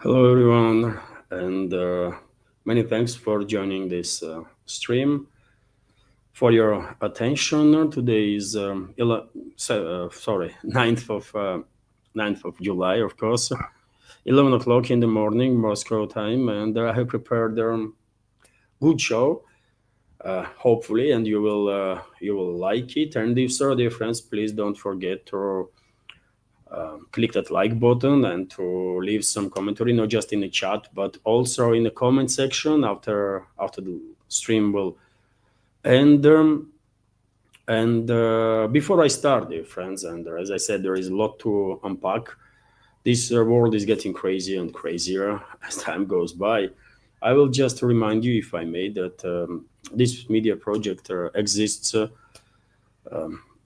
Hello, everyone, and many thanks for joining this stream. For your attention, today is 9th of July, of course, 11 o'clock in the morning, Moscow time, and I have prepared a good show, hopefully, and you will like it. And if so, dear friends, please don't forget to click that like button and to leave some commentary, not just in the chat, but also in the comment section after the stream will end. And before I start, dear friends, and as I said, there is a lot to unpack. This world is getting crazier and crazier as time goes by. I will just remind you, if I may, that this media project exists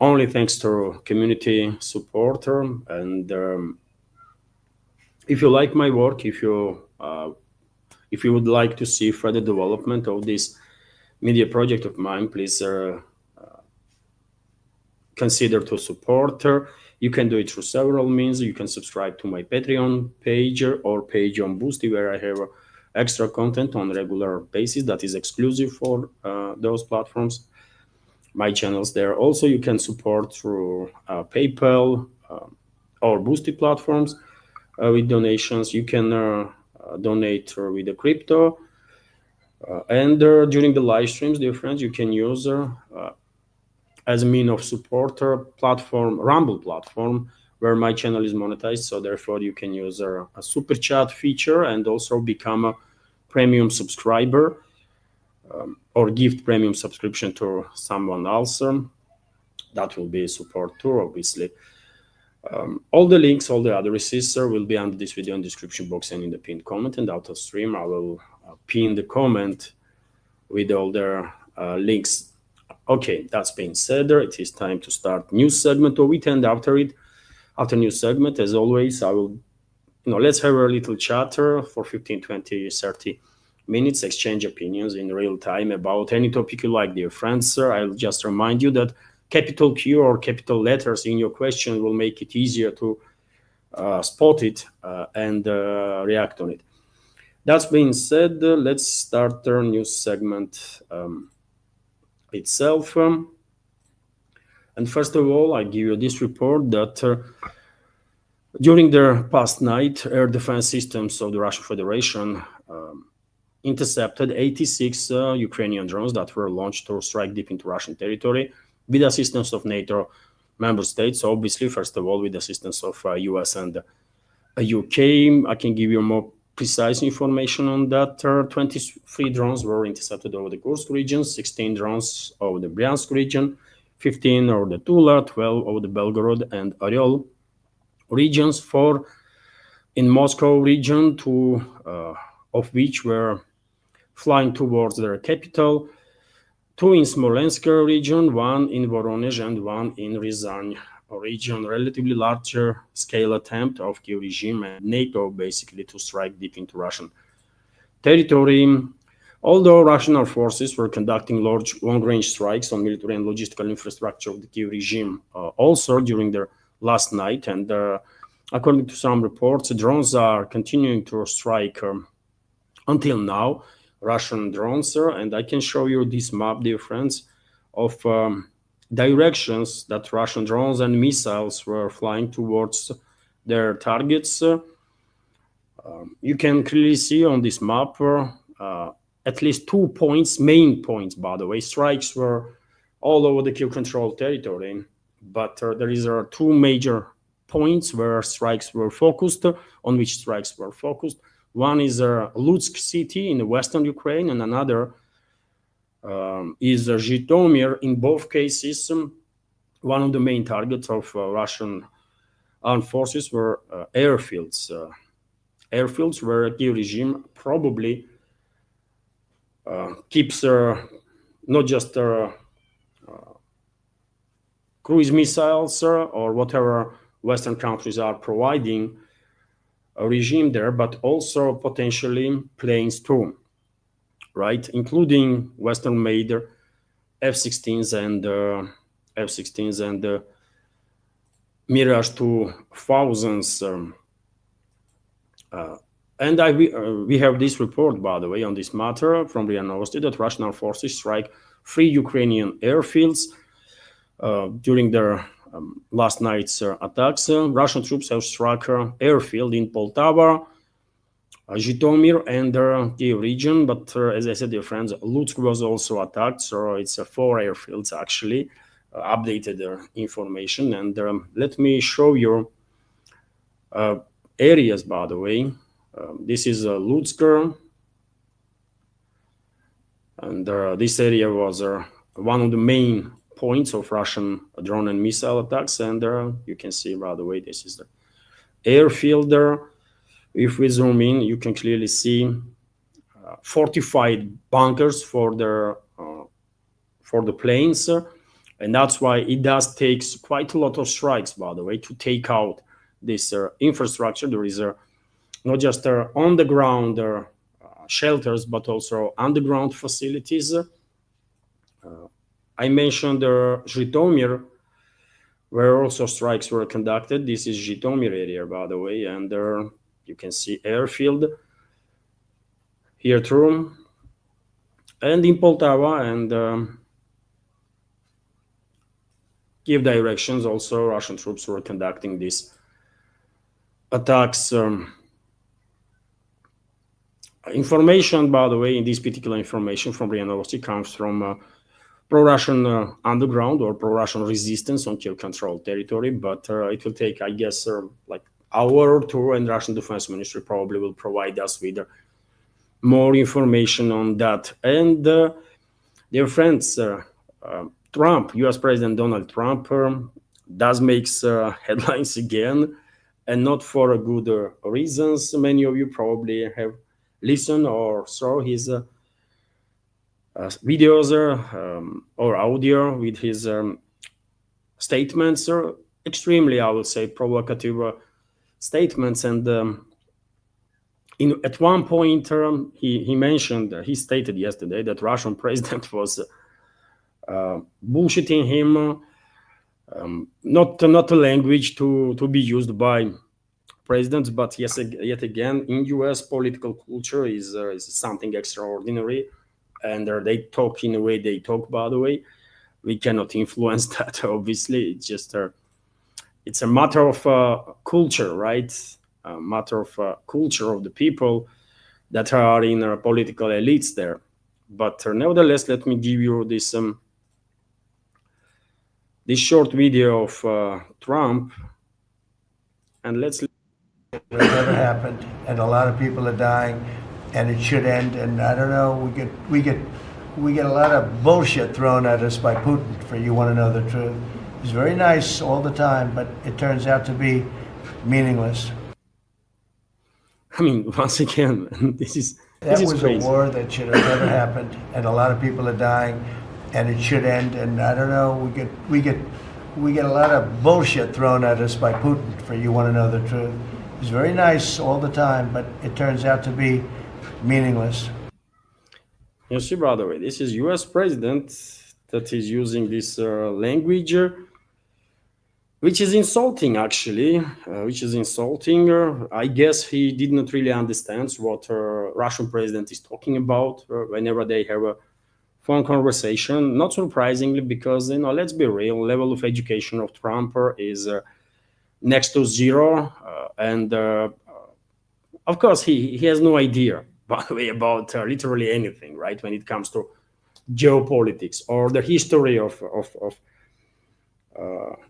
only thanks to community support. And if you like my work, if you would like to see further development of this media project of mine, please consider to support. You can do it through several means. You can subscribe to my Patreon page or page on Boosty, where I have extra content on regular basis that is exclusive for those platforms, my channels there. Also, you can support through PayPal or Boosty platforms with donations. You can donate with the crypto. And during the live streams, dear friends, you can use as a mean of support platform, Rumble platform, where my channel is monetized. So therefore, you can use a super chat feature and also become a premium subscriber or gift premium subscription to someone else. That will be support too, obviously. All the links, all the addresses will be under this video in the description box and in the pinned comment. And out of stream, I will pin the comment with all the links. Okay, that's being said, it is time to start news segment of it. And after news segment, as always, I will, let's have a little chatter for 15, 20, 30 minutes, exchange opinions in real time about any topic you like, dear friends. I'll just remind you that capital Q or capital letters in your question will make it easier to spot it and react on it. That's being said, let's start the news segment itself. And first of all, I give you this report that during the past night, air defense systems of the Russian Federation intercepted 86 Ukrainian drones that were launched to strike deep into Russian territory with assistance of NATO member states. Obviously, first of all, with the assistance of US and UK. I can give you more precise information on that. 23 drones were intercepted over the Kursk region, 16 drones over the Bryansk region, 15 over the Tula, 12 over the Belgorod and Oryol regions, 4 in Moscow region, 2 of which were flying towards their capital, 2 in Smolensk region, 1 in Voronezh and 1 in Ryazan region. Relatively larger scale attempt of Kiev regime and NATO basically to strike deep into Russian territory. Although Russian armed forces were conducting large long-range strikes on military and logistical infrastructure of the Kiev regime also during their last night, and according to some reports, drones are continuing to strike until now, Russian drones, and I can show you this map, dear friends, of directions that Russian drones and missiles were flying towards their targets. You can clearly see on this map at least 2 points, main points, by the way. Strikes were all over the Kiev controlled territory, but there is 2 major points where strikes were focused, on which strikes were focused. One is Lutsk city in western Ukraine, and another is Zhytomyr. In both cases, one of the main targets of Russian armed forces were airfields. Airfields where the regime probably keeps not just cruise missiles or whatever Western countries are providing a regime there, but also potentially planes too, right? Including Western-made F-16s and Mirage 2000s And we have this report, by the way, on this matter from RIA Novosti that Russian armed forces strike 3 Ukrainian airfields during their last night's attacks. Russian troops have struck airfield in Poltava, Zhytomyr, and Kiev region. But as I said, dear friends, Lutsk was also attacked. So it's 4 airfields actually. Updated information. And let me show you areas, by the way. This is Lutsk, and this area was one of the main points of Russian drone and missile attacks. And you can see, by the way, this is the airfield there. If we zoom in, you can clearly see fortified bunkers for the planes, and that's why it does takes quite a lot of strikes, by the way, to take out this infrastructure. There is not just on the ground shelters, but also underground facilities. I mentioned Zhytomyr, where also strikes were conducted. This is Zhytomyr area, by the way, and you can see airfield here too, and in Poltava and Kiev directions also Russian troops were conducting these attacks. Information, by the way, in this particular information from RIA Novosti comes from pro-Russian underground or pro-Russian resistance on Kiev-controlled territory, but it will take, I guess, like hour or two, and Russian Defense Ministry probably will provide us with more information on that. And dear friends, Trump, U.S. President Donald Trump, does makes headlines again, and not for good reasons. Many of you probably have listened or saw his videos or audio with his statements, extremely, I would say, provocative statements. And at one point, he mentioned, he stated yesterday that Russian president was bullshitting him. Not a language to be used by presidents, but yes, yet again, in U.S. political culture is something extraordinary, and they talk in the way they talk. By the way, we cannot influence that. Obviously, it's just it's a matter of culture, right? A matter of culture of the people that are in political elites there. But nevertheless, let me give you this short video of Trump, and let's. It never happened, and a lot of people are dying, and it should end. And I don't know, we get a lot of bullshit thrown at us by Putin. For you want to know the truth, he's very nice all the time, but it turns out to be meaningless. I mean, once again, this is crazy. A war that should have never happened, and a lot of people are dying, and it should end. And I don't know, we get a lot of bullshit thrown at us by Putin. For you want to know the truth, he's very nice all the time, but it turns out to be meaningless. You see, by the way, this is U.S. president that is using this language, which is insulting, actually. Which is insulting. I guess he did not really understand what Russian president is talking about whenever they have a phone conversation. Not surprisingly, because let's be real, level of education of Trump is next to zero, and of course he has no idea, by the way, about literally anything, right, when it comes to geopolitics or the history of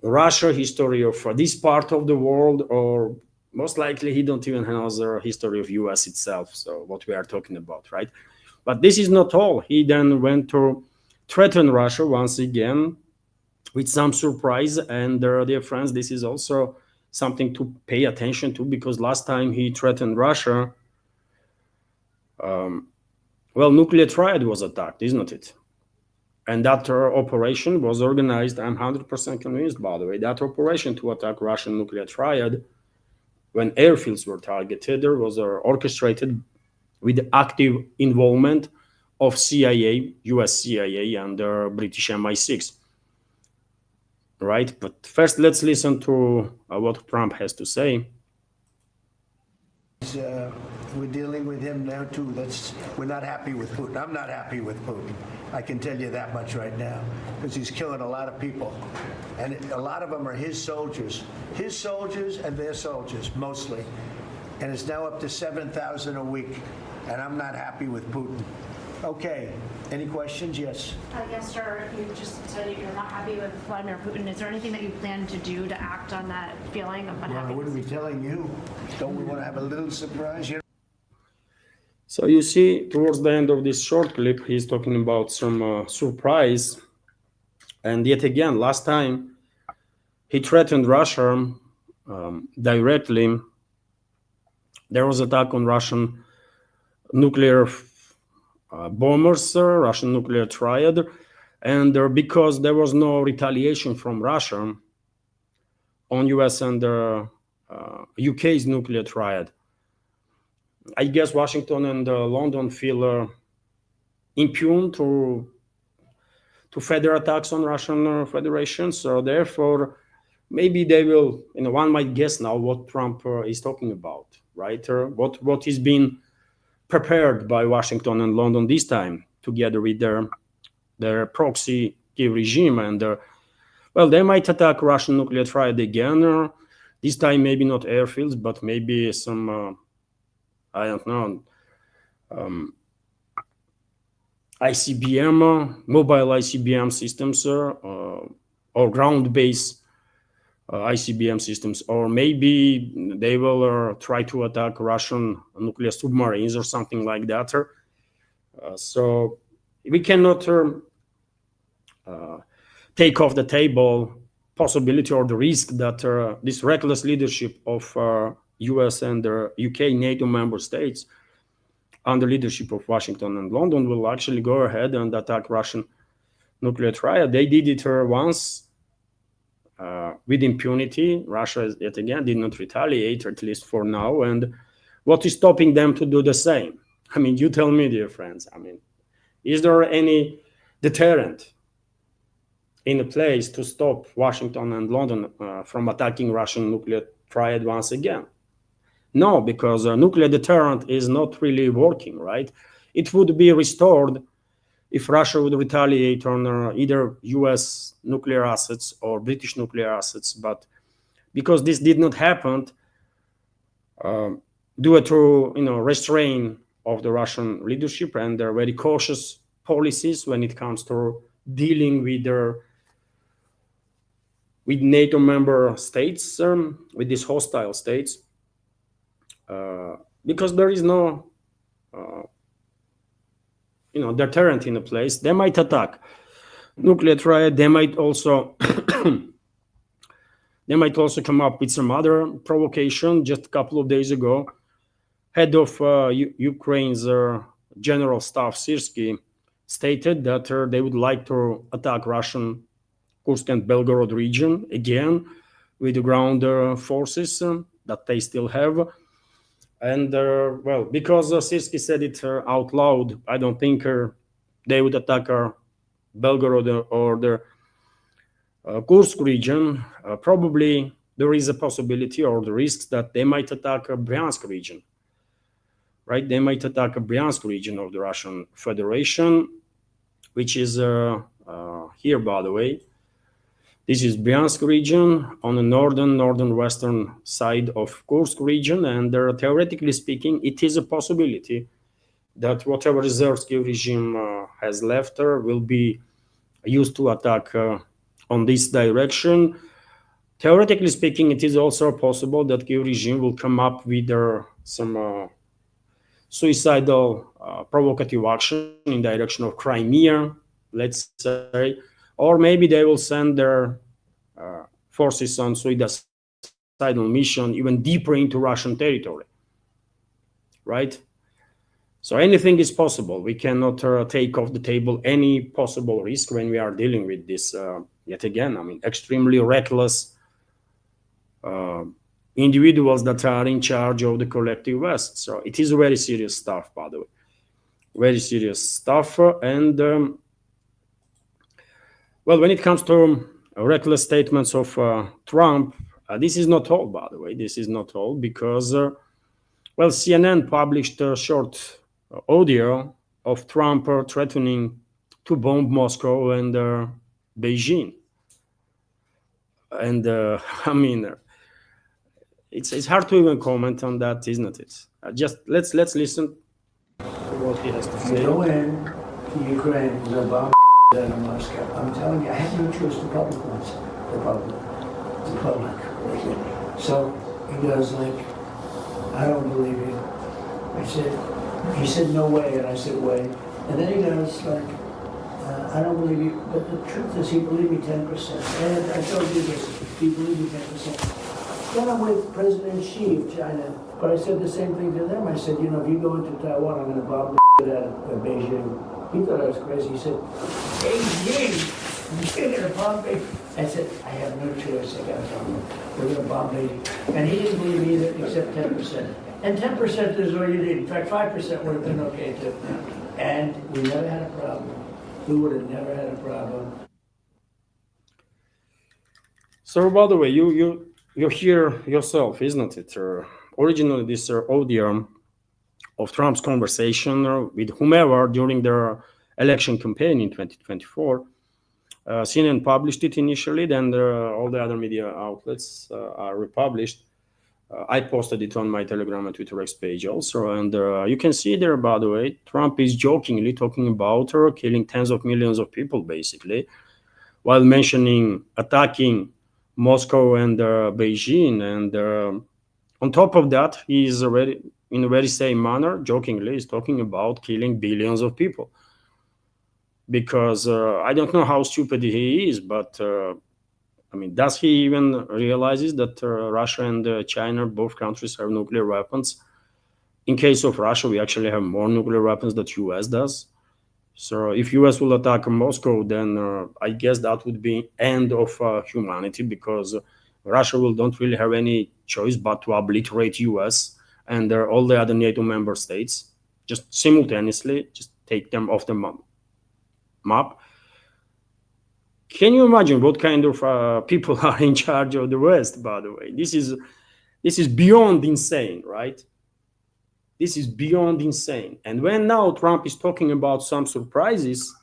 Russia, history of this part of the world, or most likely he don't even know the history of US itself, so what we are talking about, right? But this is not all. He then went to threaten Russia once again with some surprise. And dear friends, this is also something to pay attention to, because last time he threatened Russia, nuclear triad was attacked, isn't it? And that operation was organized, I'm 100% convinced, by the way, that operation to attack Russian nuclear triad, when airfields were targeted, there was orchestrated with the active involvement of CIA, US CIA, and British MI6. Right? But first, let's listen to what Trump has to say. We're dealing with him now too. We're not happy with Putin. I'm not happy with Putin. I can tell you that much right now, because he's killing a lot of people, and a lot of them are his soldiers and their soldiers mostly, and it's now up to 7,000 a week, and I'm not happy with Putin. Okay, any questions? Yes. Yes, sir. You just said you're not happy with Vladimir Putin. Is there anything that you plan to do to act on that feeling of Well, I unhappiness? wouldn't be telling you. Don't we want to have a little surprise? So you see, towards the end of this short clip, he's talking about some surprise. And yet again, last time he threatened Russia directly. There was attack on Russian nuclear bombers, Russian nuclear triad, and because there was no retaliation from Russia on US and UK's nuclear triad, I guess Washington and London feel impune to further attacks on Russian Federation. So therefore, maybe they will, one might guess now what Trump is talking about, right? What is being prepared by Washington and London this time, together with their proxy Kiev regime. And well, they might attack Russian nuclear triad again. This time, maybe not airfields, but maybe some, I don't know, ICBM, mobile ICBM systems, or ground-based ICBM systems, or maybe they will try to attack Russian nuclear submarines or something like that. So we cannot take off the table possibility or the risk that this reckless leadership of US and UK NATO member states under leadership of Washington and London will actually go ahead and attack Russian nuclear triad. They did it once with impunity. Russia, yet again, did not retaliate, at least for now. And what is stopping them to do the same? I mean, you tell me, dear friends. I mean, is there any deterrent in a place to stop Washington and London from attacking Russian nuclear triad once again? No, because nuclear deterrent is not really working, right? It would be restored if Russia would retaliate on either US nuclear assets or British nuclear assets. But because this did not happen, due to restraint of the Russian leadership and their very cautious policies when it comes to dealing with NATO member states, with these hostile states, because there is no deterrent in a place, they might attack nuclear triad. They might also come up with some other provocation. Just a couple of days ago, head of Ukraine's General Staff Syrskyi stated that they would like to attack Russian Kursk and Belgorod region again with the ground forces that they still have. And well, because Syrskyi said it out loud, I don't think they would attack Belgorod or the Kursk region. Probably there is a possibility or the risks that they might attack Bryansk region, right? They might attack Bryansk region of the Russian Federation, which is here, by the way. This is Bryansk region on the northern-western side of Kursk region, and theoretically speaking, it is a possibility that whatever reserves Kiev regime has left will be used to attack on this direction. Theoretically speaking, it is also possible that Kiev regime will come up with some suicidal provocative action in direction of Crimea, let's say, or maybe they will send their forces on suicidal mission even deeper into Russian territory, right? So anything is possible. We cannot take off the table any possible risk when we are dealing with this, yet again, I mean, extremely reckless individuals that are in charge of the collective West. So it is very serious stuff, by the way. Very serious stuff. And well, when it comes to reckless statements of Trump, this is not all, by the way. This is not all, because Well, CNN published a short audio of Trump threatening to bomb Moscow and Beijing. And I mean, it's hard to even comment on that, isn't it? Just let's listen to what he has to say. Go in to Ukraine and go bomb out of Moscow. I'm telling you, I have no choice. The public wants it. The public. The public. So he goes like, I don't believe you. He said, no way, and I said, way. And then he goes like, I don't believe you, but the truth is he believed me 10%. And I told you this, he believed me 10%. Then I'm with President Xi of China, but I said the same thing to them. I said, you know, if you go into Taiwan, I'm going to bomb the out of Beijing. He thought I was crazy. He said, Beijing, you're going to bomb Beijing. I said, I have no choice. I got to tell them. We're going to bomb Beijing. And he didn't believe me either, except 10%. And 10% is all you need. In fact, 5% would have been okay too. And we never had a problem. We would have never had a problem. So, by the way, you hear yourself, isn't it? Originally, this audio of Trump's conversation with whomever during their election campaign in 2024. CNN published it initially, then all the other media outlets are republished. I posted it on my Telegram and Twitter X page also, and you can see there, by the way, Trump is jokingly talking about killing tens of millions of people, basically, while mentioning attacking Moscow and Beijing. And on top of that, he is already, in a very same manner, jokingly, is talking about killing billions of people. Because I don't know how stupid he is, but I mean, does he even realizes that Russia and China, both countries, have nuclear weapons? In case of Russia, we actually have more nuclear weapons than US does. So if US will attack Moscow, then I guess that would be end of humanity, because Russia don't really have any choice but to obliterate US and all the other NATO member states, just simultaneously, just take them off the map. Can you imagine what kind of people are in charge of the West, by the way? This is beyond insane, right? This is beyond insane. And when now Trump is talking about some surprises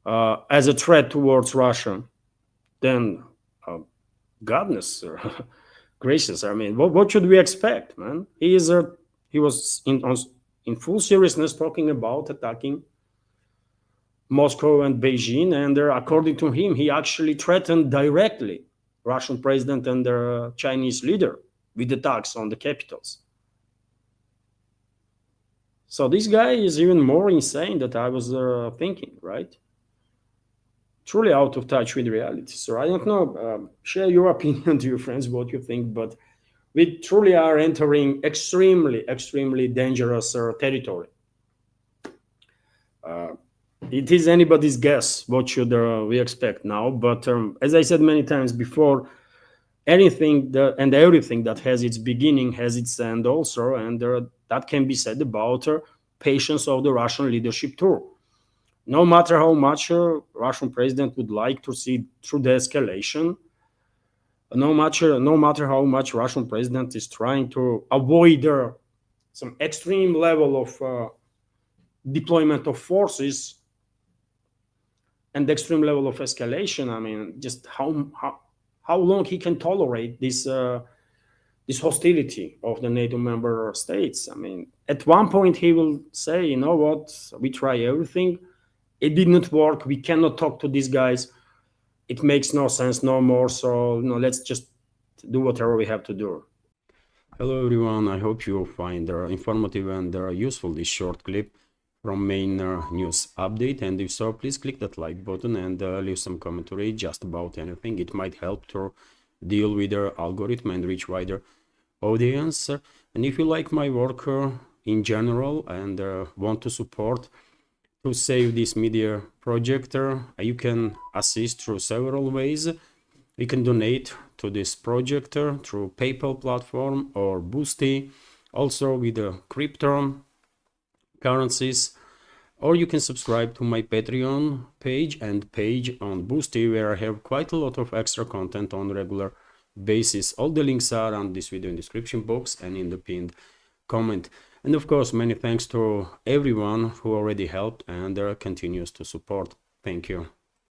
as a threat towards Russia, then goodness gracious, I mean, what should we expect, man? He was in full seriousness talking about attacking Moscow and Beijing, and according to him, he actually threatened directly Russian president and the Chinese leader with attacks on the capitals. So this guy is even more insane than I was thinking, right? Truly out of touch with reality. So I don't know, share your opinion to your friends, what you think, but we truly are entering extremely, extremely dangerous territory. It is anybody's guess what should we expect now, but as I said many times before, anything and everything that has its beginning has its end also, and that can be said about patience of the Russian leadership too. No matter how much Russian president would like to see through the escalation, no matter how much Russian president is trying to avoid some extreme level of deployment of forces and extreme level of escalation, I mean, just how long he can tolerate this hostility of the NATO member states. I mean, at one point he will say, you know what, we try everything, it did not work, we cannot talk to these guys, it makes no sense no more, so let's just do whatever we have to do. Hello everyone, I hope you find informative and useful this short clip from main news update, and if so, please click that like button and leave some commentary just about anything. It might help to deal with the algorithm and reach wider audience. And if you like my work in general and want to support to save this media project, you can assist through several ways. You can donate to this project through PayPal platform or Boosty, also with crypto currencies, or you can subscribe to my Patreon page and page on Boosty, where I have quite a lot of extra content on regular basis. All the links are on this video in description box and in the pinned comment. And of course, many thanks to everyone who already helped and continues to support. Thank you.